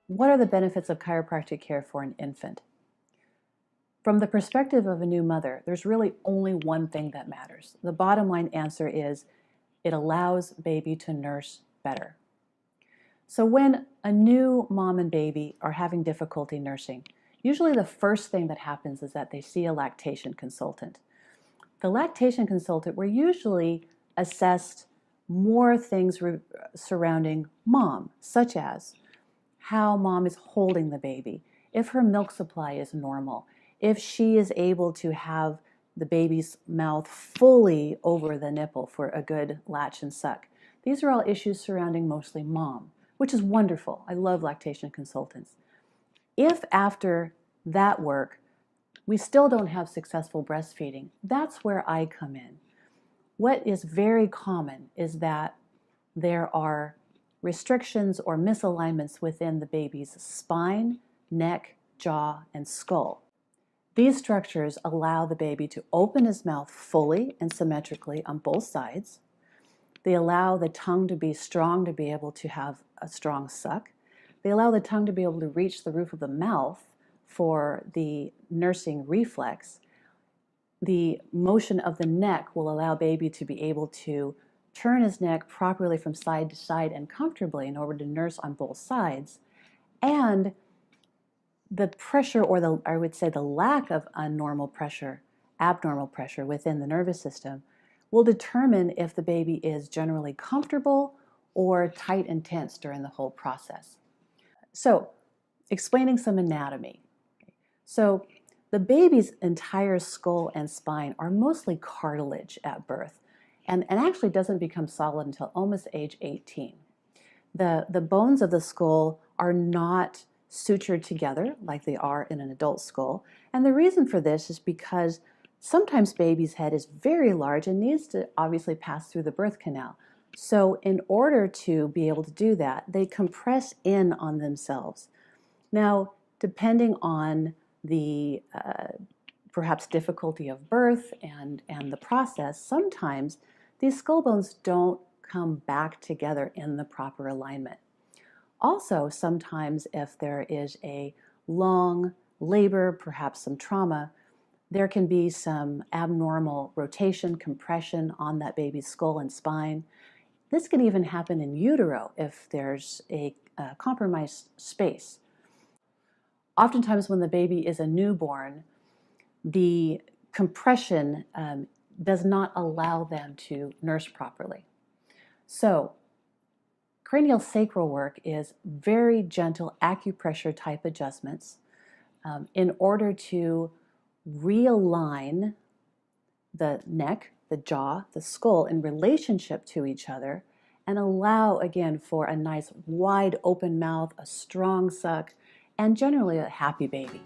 What are the benefits of chiropractic care for an infant? From the perspective of a new mother, there's really only one thing that matters. The bottom line answer is it allows baby to nurse better. So when a new mom and baby are having difficulty nursing, usually the first thing that happens is that they see a lactation consultant. The lactation consultant, we're usually assessed more things surrounding mom, such as how mom is holding the baby, if her milk supply is normal, if she is able to have the baby's mouth fully over the nipple for a good latch and suck. These are all issues surrounding mostly mom, which is wonderful. I love lactation consultants. If after that work we still don't have successful breastfeeding, that's where I come in. What is very common is that there are restrictions or misalignments within the baby's spine, neck, jaw, and skull. These structures allow the baby to open his mouth fully and symmetrically on both sides. They allow the tongue to be strong to be able to have a strong suck. They allow the tongue to be able to reach the roof of the mouth for the nursing reflex. The motion of the neck will allow baby to be able to turn his neck properly from side to side and comfortably in order to nurse on both sides. And the pressure, or I would say the lack of abnormal pressure within the nervous system will determine if the baby is generally comfortable or tight and tense during the whole process. So, explaining some anatomy. So, the baby's entire skull and spine are mostly cartilage at birth and actually doesn't become solid until almost age 18. The bones of the skull are not sutured together like they are in an adult skull, and the reason for this is because sometimes baby's head is very large and needs to obviously pass through the birth canal. So in order to be able to do that, they compress in on themselves. Now, depending on the perhaps difficulty of birth and the process, sometimes these skull bones don't come back together in the proper alignment. Also, sometimes if there is a long labor, perhaps some trauma, there can be some abnormal rotation, compression on that baby's skull and spine. This can even happen in utero if there's a compromised space. Oftentimes when the baby is a newborn, the compression does not allow them to nurse properly. So craniosacral work is very gentle acupressure type adjustments in order to realign the neck, the jaw, the skull in relationship to each other and allow again for a nice wide open mouth, a strong suck, and generally a happy baby.